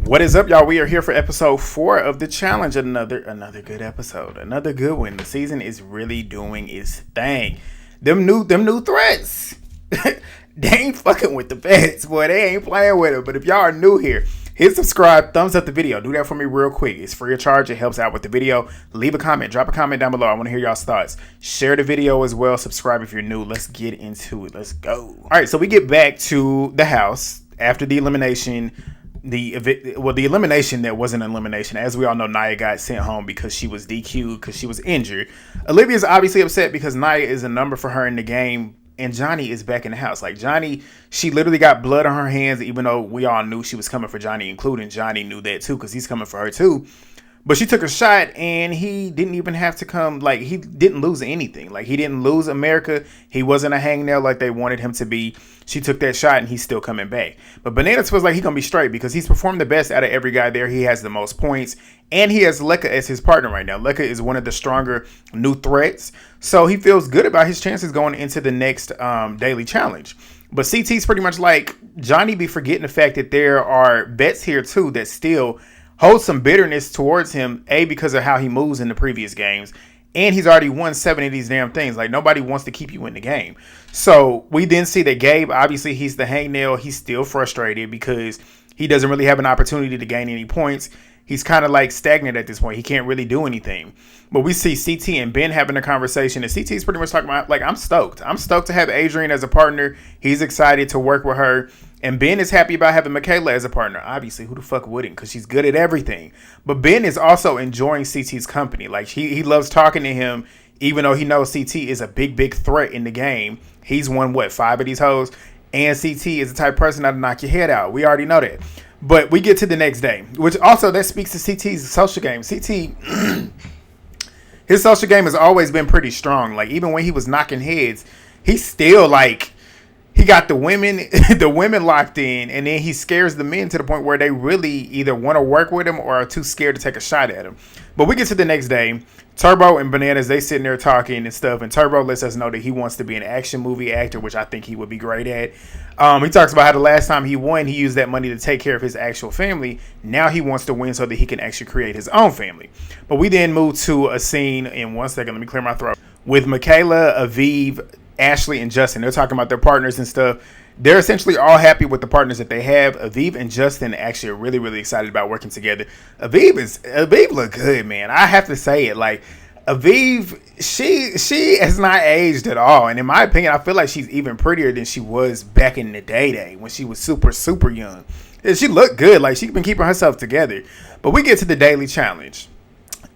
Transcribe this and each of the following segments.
What is up, y'all? We are here for episode 4 of the challenge. Another good episode. Another good one. The season is really doing its thing. Them new threats. They ain't fucking with the bets, boy. They ain't playing with it. But if y'all are new here, hit subscribe, thumbs up the video. Do that for me real quick. It's free of charge. It helps out with the video. Leave a comment. Drop a comment down below. I want to hear y'all's thoughts. Share the video as well. Subscribe if you're new. Let's get into it. Let's go. All right, so we get back to the house after the elimination. The elimination that wasn't an elimination. As we all know, Nia got sent home because she was DQ'd because she was injured. Olivia's obviously upset because Nia is a number for her in the game. And Johnny is back in the house. Like, Johnny, she literally got blood on her hands, even though we all knew she was coming for Johnny, including Johnny knew that too, because he's coming for her too. But she took a shot, and he didn't even have to come. Like, he didn't lose anything. Like, he didn't lose America. He wasn't a hangnail like they wanted him to be. She took that shot, and he's still coming back. But Bananas feels like he's going to be straight because he's performed the best out of every guy there. He has the most points, and he has Lecca as his partner right now. Lecca is one of the stronger new threats. So he feels good about his chances going into the next daily challenge. But CT's pretty much like, Johnny be forgetting the fact that there are bets here, too, that still hold some bitterness towards him, because of how he moves in the previous games. And he's already won 7 of these damn things. Like, nobody wants to keep you in the game. So we then see that Gabe, obviously, he's the hangnail. He's still frustrated because he doesn't really have an opportunity to gain any points. He's kind of like stagnant at this point. He can't really do anything. But we see CT and Ben having a conversation. And CT's pretty much talking about, like, I'm stoked. I'm stoked to have Adrian as a partner. He's excited to work with her. And Ben is happy about having Michaela as a partner. Obviously, who the fuck wouldn't? Because she's good at everything. But Ben is also enjoying CT's company. Like, he loves talking to him, even though he knows CT is a big threat in the game. He's won, 5 of these hoes? And CT is the type of person that'll knock your head out. We already know that. But we get to the next day, which also that speaks to CT's social game. CT, his social game has always been pretty strong. Like, even when he was knocking heads, he's still like, he got the women locked in, and then he scares the men to the point where they really either want to work with him or are too scared to take a shot at him. But we get to the next day. Turbo and Bananas, they sitting there talking and stuff, and Turbo lets us know that he wants to be an action movie actor, which I think he would be great at. He talks about how the last time he won, he used that money to take care of his actual family. Now he wants to win so that he can actually create his own family. But we then move to a scene, in 1 second, let me clear my throat, with Michaela, Aviv, Ashley, and Justin. They're talking about their partners and stuff. They're essentially all happy with the partners that they have. Aviv and Justin actually are really excited about working together. Aviv look good, man. I have to say it. Like, Aviv, she has not aged at all. And in my opinion, I feel like she's even prettier than she was back in the day when she was super young. And she looked good. Like, she's been keeping herself together. But we get to the daily challenge.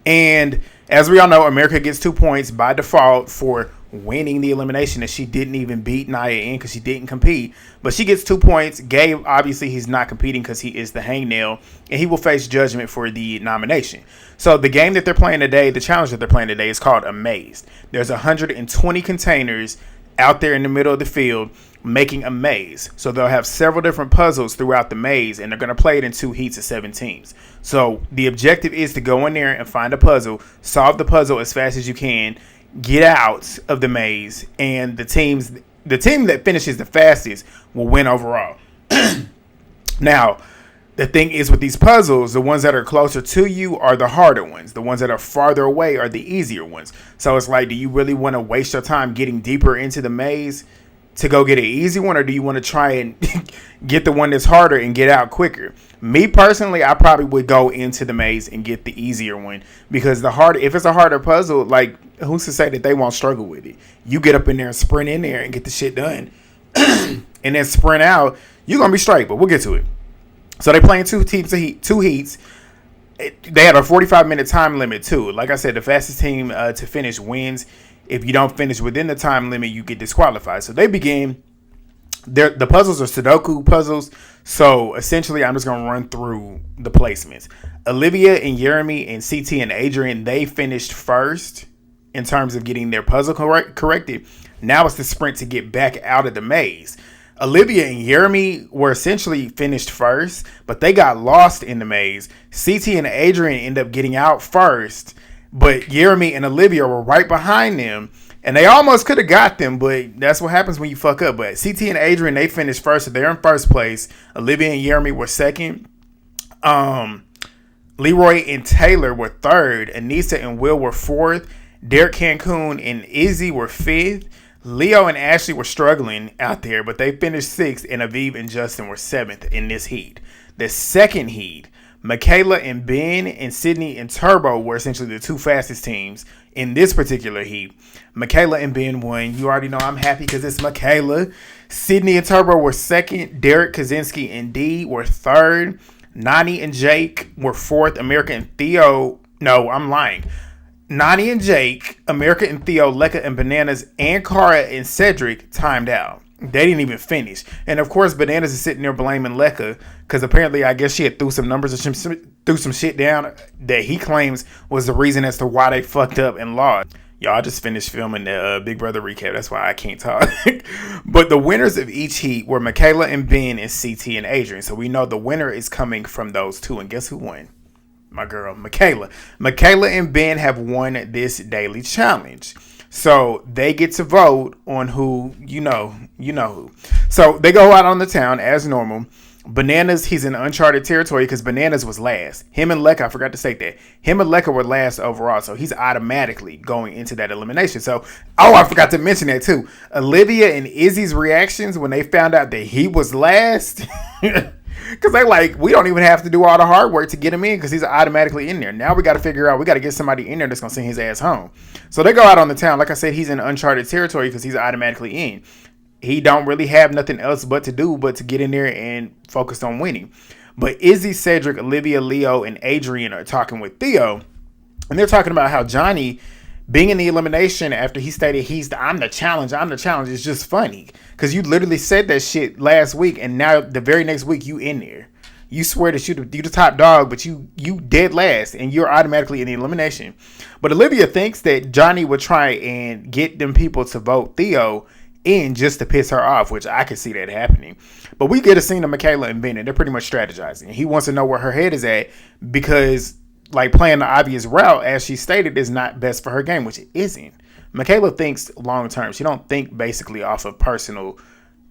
And as we all know, America gets 2 points by default for winning the elimination, that she didn't even beat Nia in because she didn't compete. But she gets 2 points. Gabe, obviously, he's not competing because he is the hangnail, and he will face judgment for the nomination. So the game that they're playing today, the challenge that they're playing today, is called Amazed. There's 120 containers out there in the middle of the field making a maze. So they'll have several different puzzles throughout the maze, and they're going to play it in 2 heats of 7 teams. So the objective is to go in there and find a puzzle, solve the puzzle as fast as you can, get out of the maze, and the team that finishes the fastest will win overall. Now, the thing is with these puzzles, the ones that are closer to you are the harder ones. The ones that are farther away are the easier ones. So it's like, do you really want to waste your time getting deeper into the maze to go get an easy one, or do you want to try and get the one that's harder and get out quicker? Me personally, I probably would go into the maze and get the easier one, because if it's a harder puzzle, like, who's to say that they won't struggle with it? You get up in there and sprint in there and get the shit done, and then sprint out, you're gonna be straight. But we'll get to it. So they play in 2 heats. They had a 45-minute time limit too. Like I said, the fastest team to finish wins. If you don't finish within the time limit, you get disqualified. So they begin. The puzzles are Sudoku puzzles. So essentially, I'm just going to run through the placements. Olivia and Yeremi and CT and Adrian, they finished first in terms of getting their puzzle corrected. Now it's the sprint to get back out of the maze. Olivia and Yeremi were essentially finished first, but they got lost in the maze. CT and Adrian ended up getting out first, but Yeremi and Olivia were right behind them, and they almost could have got them, but that's what happens when you fuck up. But CT and Adrian, they finished first, so they're in first place. Olivia and Yeremi were second. Leroy and Taylor were third. Anissa and Will were fourth. Derrick, Cancun, and Izzy were fifth. Leo and Ashley were struggling out there, but they finished sixth, and Aviv and Justin were seventh in this heat. The second heat, Michaela and Ben and Sydney and Turbo were essentially the two fastest teams in this particular heat. Michaela and Ben won. You already know I'm happy because it's Michaela. Sydney and Turbo were second. Derrick, Kosinski, and D were third. Nani and Jake were fourth. America and Theo. No, I'm lying. Nani and Jake, America and Theo, Lekka and Bananas, and Cara and Cedric timed out. They didn't even finish. And of course, Bananas is sitting there blaming Lekka because apparently I guess she had threw some numbers or threw some shit down that he claims was the reason as to why they fucked up and lost. Y'all just finished filming the Big Brother recap. That's why I can't talk. But the winners of each heat were Michaela and Ben and CT and Adrian. So we know the winner is coming from those two. And guess who won? My girl, Michaela. Michaela and Ben have won this daily challenge. So they get to vote on who, you know who. So they go out on the town as normal. Bananas, he's in uncharted territory because Bananas was last. Him and Lekka, I forgot to say that. Him and Lekka were last overall. So he's automatically going into that elimination. So, I forgot to mention that too. Olivia and Izzy's reactions when they found out that he was last. Because they like, we don't even have to do all the hard work to get him in because he's automatically in there. Now we got to figure out, we got to get somebody in there that's going to send his ass home. So they go out on the town. Like I said, he's in uncharted territory because he's automatically in. He don't really have nothing else but to do but to get in there and focus on winning. But Izzy, Cedric, Olivia, Leo, and Adrian are talking with Theo. And they're talking about how Johnny being in the elimination after he stated I'm the challenge is just funny. Because you literally said that shit last week and now the very next week you in there. You swear that you're the top dog, but you dead last and you're automatically in the elimination. But Olivia thinks that Johnny would try and get them people to vote Theo in just to piss her off, which I can see that happening. But we get a scene of Michaela and Ben, and they're pretty much strategizing. He wants to know where her head is at because, like, playing the obvious route, as she stated, is not best for her game, which it isn't. Michaela thinks long term. She don't think basically off of personal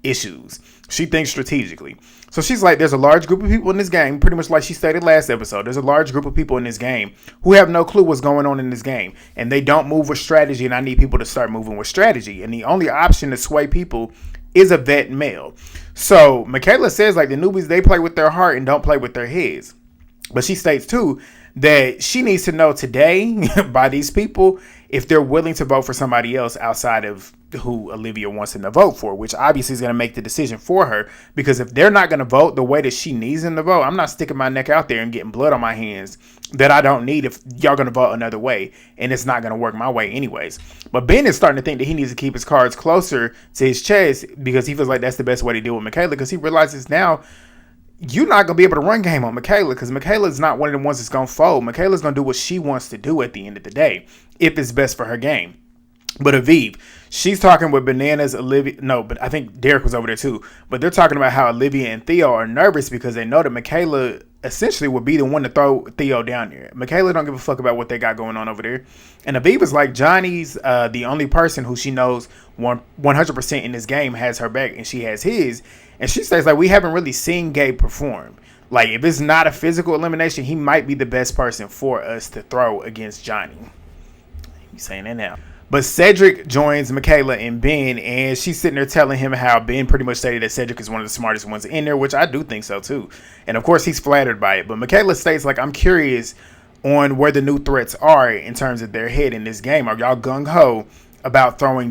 issues. She thinks strategically. So she's like, there's a large group of people in this game, pretty much like she stated last episode. There's a large group of people in this game who have no clue what's going on in this game. And they don't move with strategy, and I need people to start moving with strategy. And the only option to sway people is a vet male. So Michaela says, like, the newbies, they play with their heart and don't play with their heads. But she states, too, that she needs to know today by these people if they're willing to vote for somebody else outside of who Olivia wants them to vote for, which obviously is going to make the decision for her, because if they're not going to vote the way that she needs them to vote, I'm not sticking my neck out there and getting blood on my hands that I don't need if y'all going to vote another way, and it's not going to work my way anyways. But Ben is starting to think that he needs to keep his cards closer to his chest because he feels like that's the best way to deal with Michaela, because he realizes now you're not going to be able to run game on Michaela because Michaela is not one of the ones that's going to fold. Michaela's going to do what she wants to do at the end of the day if it's best for her game. But Aviv, she's talking with Bananas, Olivia. No, but I think Derrick was over there too. But they're talking about how Olivia and Theo are nervous because they know that Michaela essentially would be the one to throw Theo down there. Michaela don't give a fuck about what they got going on over there. And Aviv is like, Johnny's the only person who she knows 100% in this game has her back and she has his. And she says, like, we haven't really seen Gabe perform. Like, if it's not a physical elimination, he might be the best person for us to throw against Johnny. You saying that now. But Cedric joins Michaela and Ben, and she's sitting there telling him how Ben pretty much stated that Cedric is one of the smartest ones in there, which I do think so too. And of course, he's flattered by it. But Michaela states, like, I'm curious on where the new threats are in terms of their head in this game. Are y'all gung-ho about throwing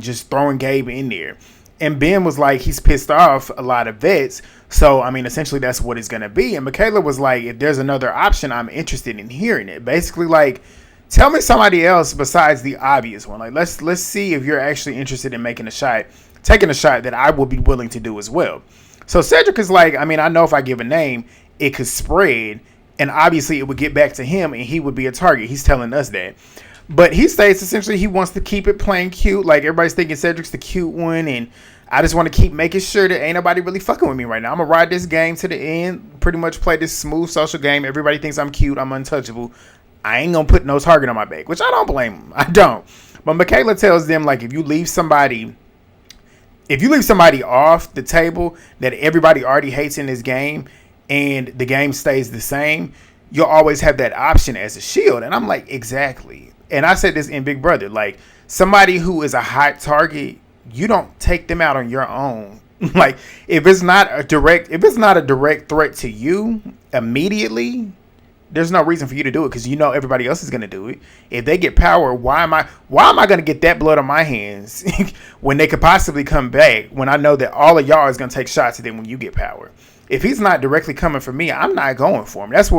Gabe in there? And Ben was like, he's pissed off a lot of vets. So, I mean, essentially that's what it's going to be. And Michaela was like, if there's another option, I'm interested in hearing it. Basically, like, tell me somebody else besides the obvious one. Like, let's see if you're actually interested in taking a shot that I will be willing to do as well. So Cedric is like, I mean, I know if I give a name, it could spread. And obviously it would get back to him and he would be a target. He's telling us that. But he states essentially he wants to keep it playing cute. Like, everybody's thinking Cedric's the cute one. And I just want to keep making sure that ain't nobody really fucking with me right now. I'm going to ride this game to the end. Pretty much play this smooth social game. Everybody thinks I'm cute. I'm untouchable. I ain't going to put no target on my back. Which I don't blame him. I don't. But Michaela tells them, like, if you leave somebody off the table that everybody already hates in this game, and the game stays the same, you'll always have that option as a shield. And I'm like, exactly. And I said this in Big Brother, like, somebody who is a hot target, you don't take them out on your own. Like, if it's not a direct threat to you immediately, there's no reason for you to do it, because you know everybody else is going to do it. If they get power, why am I going to get that blood on my hands when they could possibly come back, when I know that all of y'all is going to take shots at them when you get power? If he's not directly coming for me, I'm not going for him. That's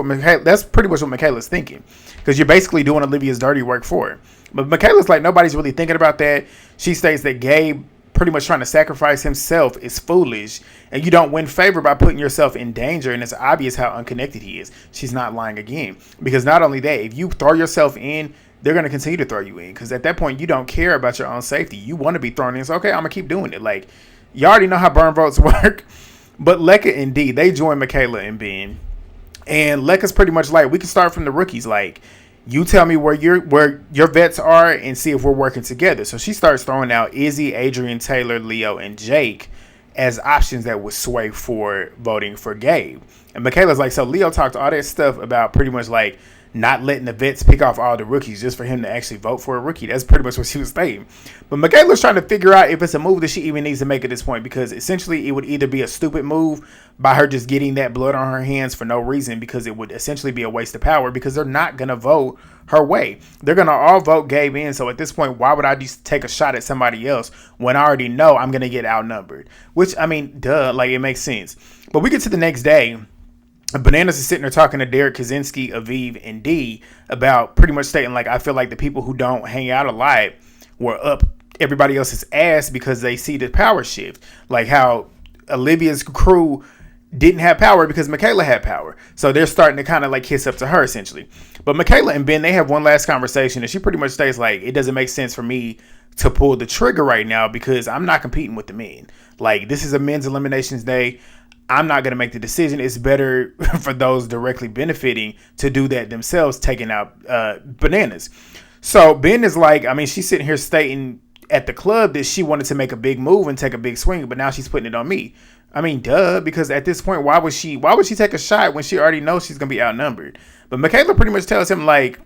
pretty much what Michaela's thinking, because you're basically doing Olivia's dirty work for her. But Michaela's like, nobody's really thinking about that. She states that Gabe pretty much trying to sacrifice himself is foolish, and you don't win favor by putting yourself in danger, and it's obvious how unconnected he is. She's not lying again, because not only that, if you throw yourself in, they're going to continue to throw you in, because at that point you don't care about your own safety. You want to be thrown in. So okay, I'm gonna keep doing it. Like, you already know how burn votes work. But Lecca and D, they join Michaela and Ben, and Lecca's pretty much like, we can start from the rookies. Like, you tell me where your vets are and see if we're working together. So she starts throwing out Izzy, Adrian, Taylor, Leo, and Jake as options that would sway for voting for Gabe. And Michaela's like, so Leo talked all that stuff about pretty much like not letting the vets pick off all the rookies just for him to actually vote for a rookie. That's pretty much what she was saying. But Michaela's trying to figure out if it's a move that she even needs to make at this point, because essentially it would either be a stupid move by her just getting that blood on her hands for no reason, because it would essentially be a waste of power, because they're not going to vote her way. They're going to all vote Gabe in. So at this point, why would I just take a shot at somebody else when I already know I'm going to get outnumbered? Which, I mean, duh, like, it makes sense. But we get to the next day. Bananas is sitting there talking to Derrick, Kosinski, Aviv, and D about pretty much stating, like, I feel like the people who don't hang out a lot were up everybody else's ass because they see the power shift. Like how Olivia's crew didn't have power because Michaela had power. So they're starting to kind of like kiss up to her essentially. But Michaela and Ben, they have one last conversation, and she pretty much states like, it doesn't make sense for me to pull the trigger right now because I'm not competing with the men. Like, this is a men's eliminations day. I'm not going to make the decision. It's better for those directly benefiting to do that themselves, taking out Bananas. So Ben is like, I mean, she's sitting here stating at the club that she wanted to make a big move and take a big swing, but now she's putting it on me. I mean, duh, because at this point, why would she take a shot when she already knows she's going to be outnumbered? But Michaela pretty much tells him, like,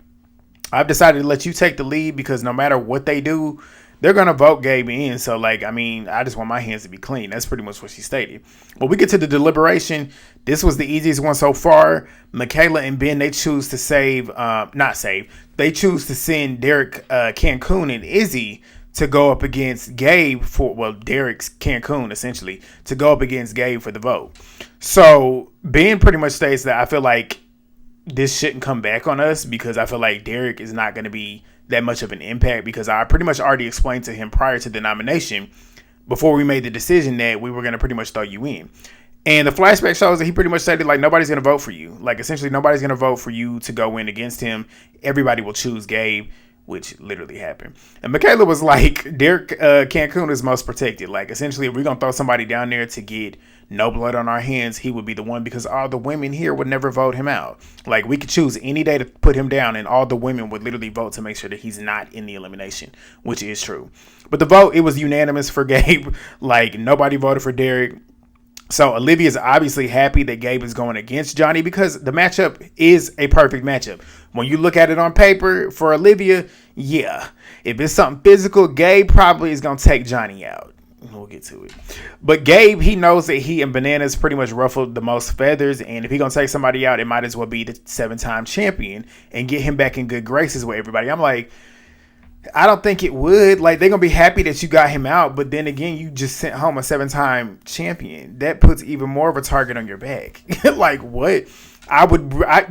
I've decided to let you take the lead because no matter what they do, they're going to vote Gabe in. So, like, I mean, I just want my hands to be clean. That's pretty much what she stated. But we get to the deliberation. This was the easiest one so far. Michaela and Ben, they choose to they choose to send Derrick, Cancun, and Izzy to go up against Gabe Derrick's Cancun, essentially, to go up against Gabe for the vote. So, Ben pretty much states that I feel like this shouldn't come back on us because I feel like Derrick is not going to be that much of an impact because I pretty much already explained to him prior to the nomination, before we made the decision, that we were going to pretty much throw you in. And the flashback shows that he pretty much said like, nobody's going to vote for you. Like, essentially, nobody's going to vote for you to go in against him. Everybody will choose Gabe, which literally happened. And Michaela was like, Derrick Cancun is most protected. Like, essentially, if we're going to throw somebody down there to get no blood on our hands, he would be the one because all the women here would never vote him out. Like, we could choose any day to put him down and all the women would literally vote to make sure that he's not in the elimination, which is true. But the vote, it was unanimous for Gabe. Like, nobody voted for Derrick. So Olivia's obviously happy that Gabe is going against Johnny because the matchup is a perfect matchup. When you look at it on paper for Olivia, yeah. If it's something physical, Gabe probably is going to take Johnny out. We'll get to it. But Gabe, he knows that he and Bananas pretty much ruffled the most feathers. And if he's going to take somebody out, it might as well be the 7-time champion and get him back in good graces with everybody. I'm like, I don't think it would. Like, they're going to be happy that you got him out. But then again, you just sent home a 7-time champion. That puts even more of a target on your back. Like, what?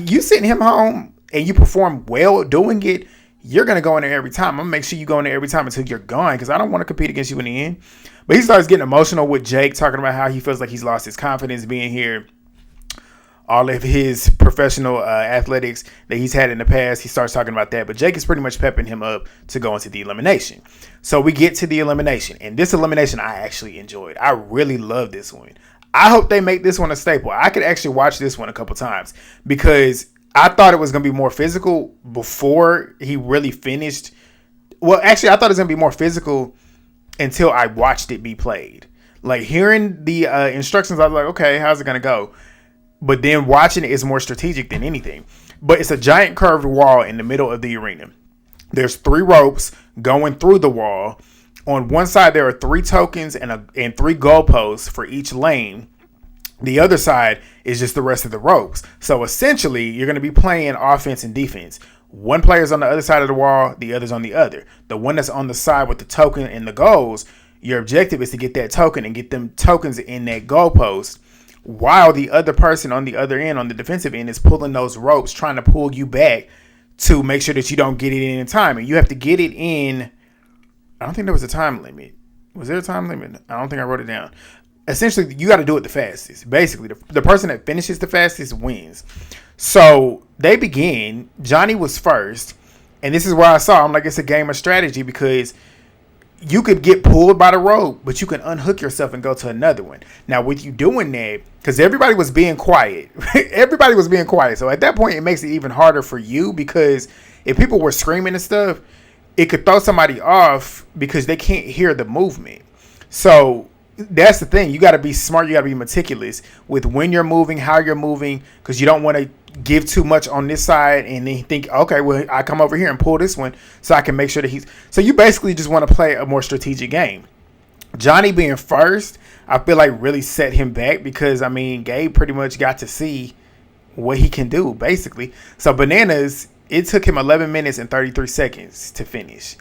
You sent him home and you perform well doing it. You're going to go in there every time. I'm going to make sure you go in there every time until you're gone because I don't want to compete against you in the end. But he starts getting emotional with Jake, talking about how he feels like he's lost his confidence being here. All of his professional athletics that he's had in the past, he starts talking about that. But Jake is pretty much pepping him up to go into the elimination. So we get to the elimination. And this elimination I actually enjoyed. I really love this one. I hope they make this one a staple. I could actually watch this one a couple times because I thought it was going to be more physical before he really finished. Well, actually, I thought it was going to be more physical until I watched it be played. Like, hearing the instructions, I was like, okay, how's it going to go? but then watching it is more strategic than anything. But it's a giant curved wall in the middle of the arena. There's 3 ropes going through the wall. On one side, there are 3 tokens and 3 goalposts for each lane. The other side is just the rest of the ropes. So essentially, you're going to be playing offense and defense. One player's on the other side of the wall, the other's on the other. The one that's on the side with the token and the goals, your objective is to get that token and get them tokens in that goalpost, while the other person on the other end, on the defensive end, is pulling those ropes, trying to pull you back to make sure that you don't get it in time. And you have to get it in. I don't think there was a time limit. Was there a time limit? I don't think I wrote it down. Essentially, you got to do it the fastest. Basically, the person that finishes the fastest wins. So they begin. Johnny was first. And this is where I saw, I'm like, it's a game of strategy, because you could get pulled by the rope, but you can unhook yourself and go to another one. Now, with you doing that, because everybody was being quiet. Everybody was being quiet. So at that point, it makes it even harder for you, because if people were screaming and stuff, it could throw somebody off because they can't hear the movement. So that's the thing. You got to be smart. You got to be meticulous with when you're moving, how you're moving, because you don't want to give too much on this side and then think, okay, well, I come over here and pull this one so I can make sure that he's. So you basically just want to play a more strategic game. Johnny being first, I feel like really set him back, because, I mean, Gabe pretty much got to see what he can do, basically. So Bananas, it took him 11 minutes and 33 seconds to finish.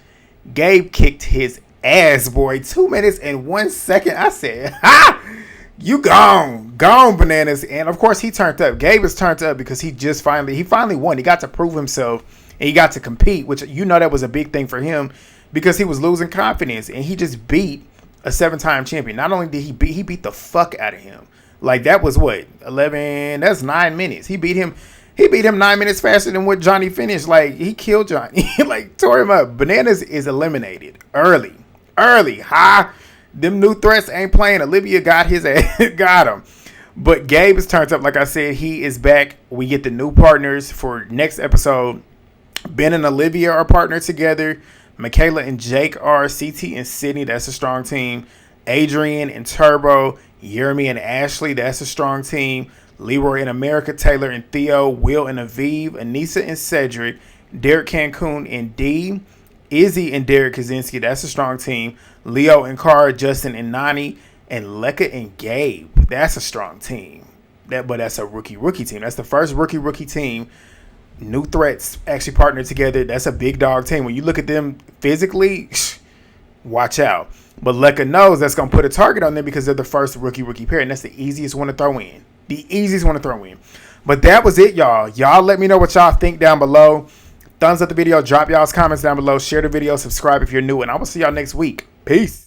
Gabe kicked his ass, boy. 2 minutes and 1 second. I said, ha! You gone. Gone, Bananas. And, of course, he turned up. Gabe is turned up because he finally won. He got to prove himself, and he got to compete, which, you know, that was a big thing for him, because he was losing confidence, and he just beat a 7-time champion. Not only did he beat the fuck out of him. Like, that was what? 11, that's 9 minutes. He beat him 9 minutes faster than what Johnny finished. Like, he killed Johnny. Like, tore him up. Bananas is eliminated early. Ha! Them new threats ain't playing. Olivia got his ass. Got him. But Gabe is turned up. Like I said, he is back. We get the new partners for next episode. Ben and Olivia are partnered together. Michaela and Jake are. CT and Sydney, that's a strong team. Adrian and Turbo. Yeremi and Ashley, that's a strong team. Leroy and America. Taylor and Theo. Will and Aviv. Anissa and Cedric. Derrick, Cancun and D. Izzy and Derrick Kosinski, that's a strong team. Leo and Cara, Justin and Nani, and Lekka and Gabe, that's a strong team. But that's a rookie team. That's the first rookie team. New threats actually partnered together. That's a big dog team. When you look at them physically, watch out. But Lekka knows that's going to put a target on them because they're the first rookie pair, and that's the easiest one to throw in. But that was it, y'all. Y'all let me know what y'all think down below. Thumbs up the video. Drop y'all's comments down below. Share the video. Subscribe if you're new. And I will see y'all next week. Peace.